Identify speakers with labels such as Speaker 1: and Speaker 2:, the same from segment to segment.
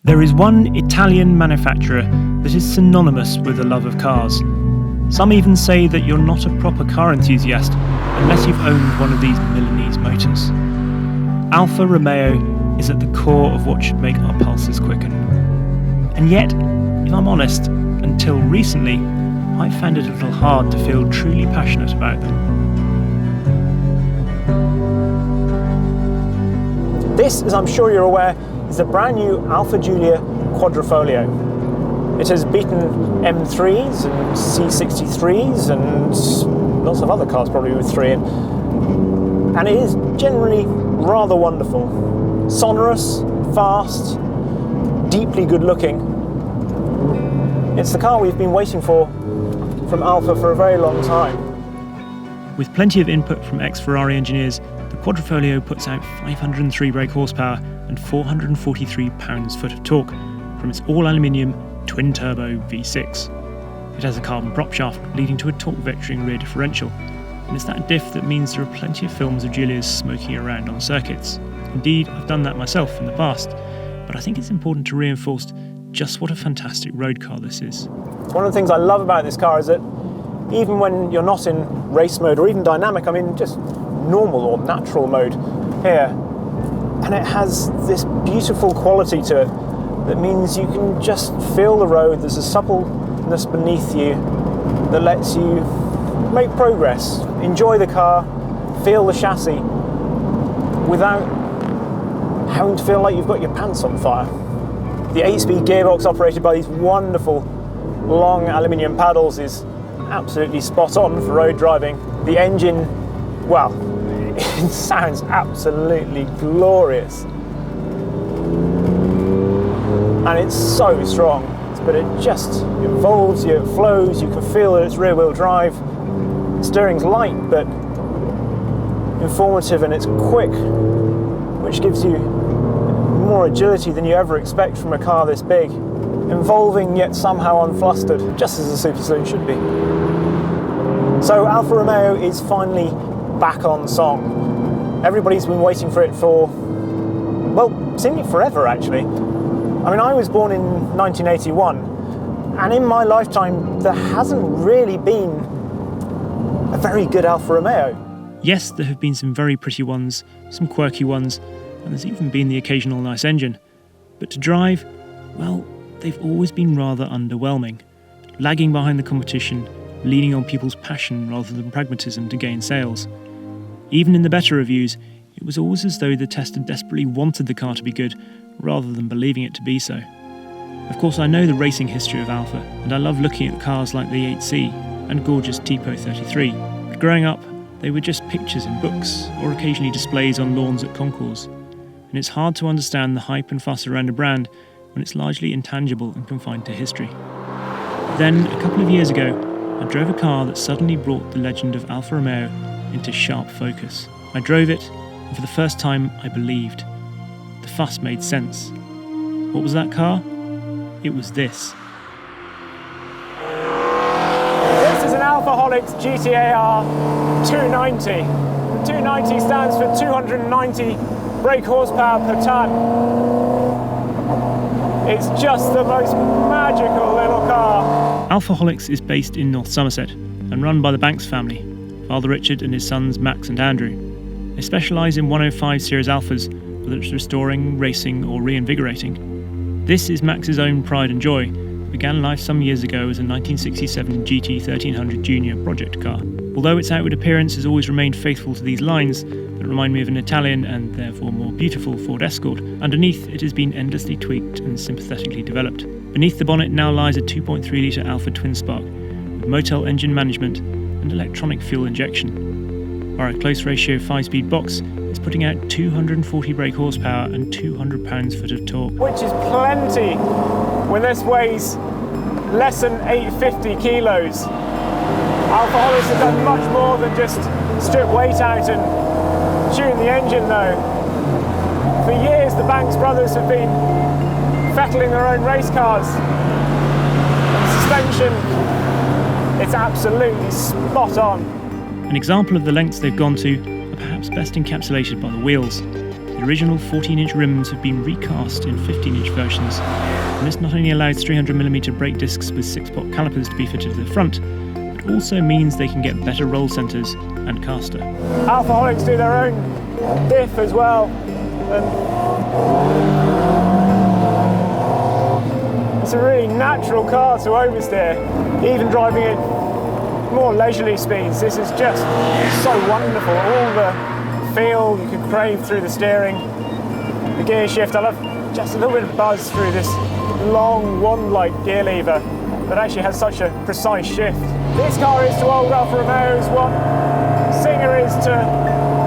Speaker 1: There is one Italian manufacturer that is synonymous with the love of cars. Some even say that you're not a proper car enthusiast unless you've owned one of these Milanese motors. Alfa Romeo is at the core of what should make our pulses quicken. And yet, if I'm honest, until recently, I found it a little hard to feel truly passionate about them. This, as I'm sure you're aware, is the brand new Alfa Giulia Quadrifoglio. It has beaten M3s and C63s and lots of other cars probably with 3 in. And it is generally rather wonderful. Sonorous, fast, deeply good looking. It's the car we've been waiting for from Alfa for a very long time. With plenty of input from ex-Ferrari engineers, the Quadrifoglio puts out 503 brake horsepower and 443 pounds-foot of torque from its all-aluminium twin-turbo V6. It has a carbon prop shaft leading to a torque-vectoring rear differential, and it's that diff that means there are plenty of films of Giulia's smoking around on circuits. Indeed, I've done that myself in the past, but I think it's important to reinforce just what a fantastic road car this is. One of the things I love about this car is that even when you're not in race mode or even dynamic, I'm in just normal or natural mode here, and it has this beautiful quality to it that means you can just feel the road. There's a suppleness beneath you that lets you make progress, enjoy the car, feel the chassis without having to feel like you've got your pants on fire. The 8-speed gearbox operated by these wonderful long aluminium paddles is absolutely spot on for road driving. The engine, well, it sounds absolutely glorious. And it's so strong, but it just evolves you, it flows, you can feel that it's rear-wheel drive. The steering's light, but informative, and it's quick, which gives you more agility than you ever expect from a car this big. Involving yet somehow unflustered, just as a super saloon should be. So Alfa Romeo is finally back on song. Everybody's been waiting for it for, well, seemingly forever actually. I mean, I was born in 1981, and in my lifetime there hasn't really been a very good Alfa Romeo. Yes, there have been some very pretty ones, some quirky ones, and there's even been the occasional nice engine. But to drive, well, they've always been rather underwhelming, lagging behind the competition, leaning on people's passion rather than pragmatism to gain sales. Even in the better reviews, it was always as though the tester desperately wanted the car to be good, rather than believing it to be so. Of course, I know the racing history of Alfa, and I love looking at cars like the 8C and gorgeous Tipo 33. But growing up, they were just pictures in books, or occasionally displays on lawns at concours. And it's hard to understand the hype and fuss around a brand when it's largely intangible and confined to history. Then, a couple of years ago, I drove a car that suddenly brought the legend of Alfa Romeo into sharp focus. I drove it, and for the first time, I believed. The fuss made sense. What was that car? It was this. This is an Alfaholics GTA-R 290. 290 stands for 290 brake horsepower per tonne. It's just the most magical little car. Alfaholics is based in North Somerset and run by the Banks family, Father Richard and his sons Max and Andrew. They specialise in 105 series Alphas, whether it's restoring, racing or reinvigorating. This is Max's own pride and joy. It began life some years ago as a 1967 GT 1300 Junior project car. Although its outward appearance has always remained faithful to these lines that remind me of an Italian and therefore more beautiful Ford Escort, underneath it has been endlessly tweaked and sympathetically developed. Beneath the bonnet now lies a 2.3 litre Alfa twin spark with Motel engine management and electronic fuel injection. Our close ratio 5-speed box is putting out 240 brake horsepower and 200 pounds-foot of torque. Which is plenty when this weighs less than 850 kilos. Alfaholics have done much more than just strip weight out and tune the engine though. For years the Banks brothers have been fettling their own race cars. And suspension, it's absolutely spot on. An example of the lengths they've gone to are perhaps best encapsulated by the wheels. The
Speaker 2: The original 14-inch rims have been recast in 15-inch versions, and this not only allows 300mm brake discs with 6-pot calipers to be fitted to the front, but also means they can get better roll centres and caster.
Speaker 1: Alfaholics do their own diff as well, and it's a really natural car to oversteer, even driving at more leisurely speeds. This is just so wonderful. All the feel you can crave through the steering, the gear shift. I love just a little bit of buzz through this long wand-like gear lever that actually has such a precise shift. This car is to old Alfa Romeos what Singer is to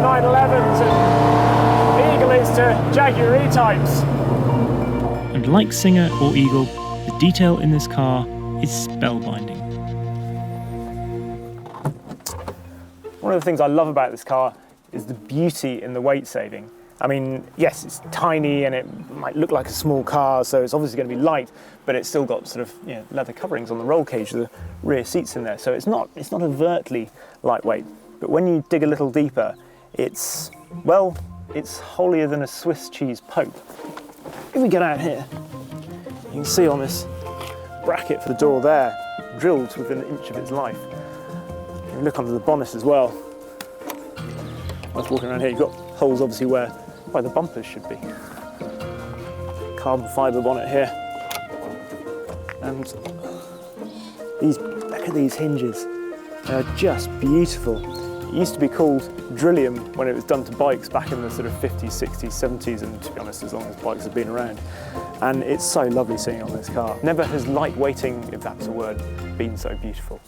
Speaker 1: 911s and Eagle is to Jaguar E-types.
Speaker 2: And like Singer or Eagle, the detail in this car is spellbinding.
Speaker 1: One of the things I love about this car is the beauty in the weight saving. I mean, yes, it's tiny and it might look like a small car, so it's obviously going to be light, but it's still got sort of leather coverings on the roll cage, the rear seats in there, so it's not overtly lightweight. But when you dig a little deeper, it's holier than a Swiss cheese pope. If we get out here, you can see on this bracket for the door there, drilled within an inch of its life. You look under the bonnet as well. I was walking around here, you've got holes obviously where the bumpers should be. Carbon fibre bonnet here. And look at these hinges. They're just beautiful. It used to be called Drillium when it was done to bikes back in the sort of 50s, 60s, 70s, and to be honest, as long as bikes have been around. And it's so lovely seeing it on this car. Never has lightweighting, if that's a word, been so beautiful.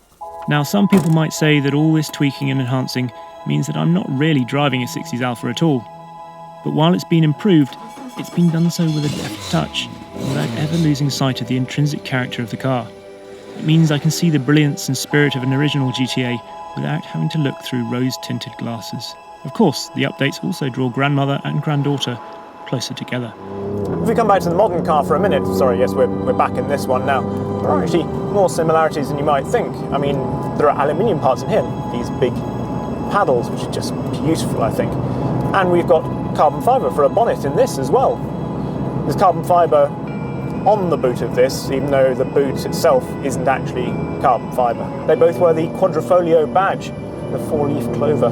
Speaker 2: Now, some people might say that all this tweaking and enhancing means that I'm not really driving a 60s Alfa at all. But while it's been improved, it's been done so with a deft touch, without ever losing sight of the intrinsic character of the car. It means I can see the brilliance and spirit of an original GTA without having to look through rose-tinted glasses. Of course, the updates also draw grandmother and granddaughter closer together.
Speaker 1: If we come back to the modern car for a minute, sorry, yes, we're back in this one now. There are actually more similarities than you might think. I mean, there are aluminium parts in here, these big paddles, which are just beautiful, I think. And we've got carbon fibre for a bonnet in this as well. There's carbon fibre on the boot of this, even though the boot itself isn't actually carbon fibre. They both wear the Quadrifoglio badge, the 4-leaf clover.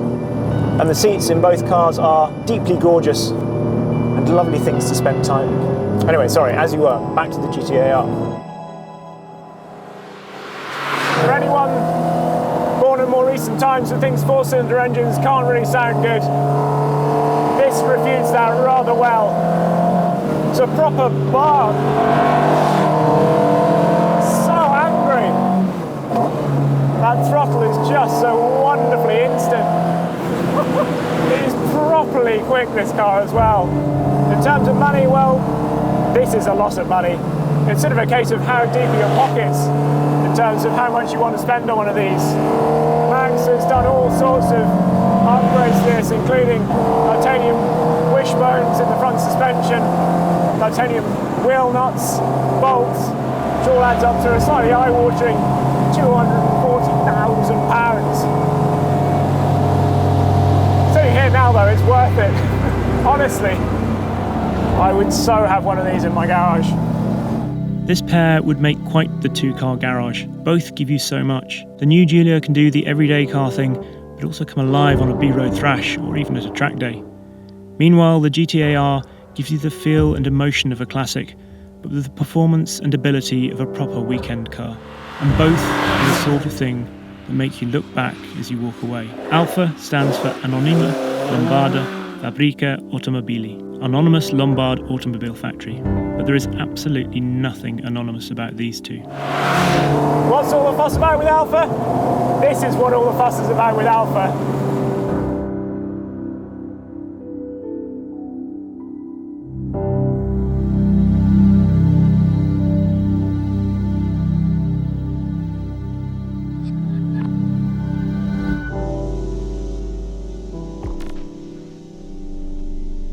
Speaker 1: And the seats in both cars are deeply gorgeous and lovely things to spend time in. Anyway, sorry, as you were, back to the GTA-R. For anyone born in more recent times who thinks 4-cylinder engines can't really sound good, this refutes that rather well. It's a proper bark. So angry. That throttle is just so wonderfully instant. It is properly quick, this car as well. In terms of money, well, this is a lot of money. It's sort of a case of how deep are your pockets in terms of how much you want to spend on one of these. Max has done all sorts of upgrades to this, including titanium wishbones in the front suspension, titanium wheel nuts, bolts, which all adds up to a slightly eye-watering £240,000. Sitting here now though, it's worth it. Honestly, I would so have one of these in my garage.
Speaker 2: This pair would make quite the two-car garage. Both give you so much. The new Giulia can do the everyday car thing, but also come alive on a B-road thrash or even at a track day. Meanwhile, the GTA-R gives you the feel and emotion of a classic, but with the performance and ability of a proper weekend car. And both are the sort of thing that make you look back as you walk away. Alfa stands for Anonima Lombarda Fabbrica Automobili, Anonymous Lombard Automobile Factory. But there is absolutely nothing anonymous about these two.
Speaker 1: What's all the fuss about with Alfa? This is what all the fuss is about with Alfa.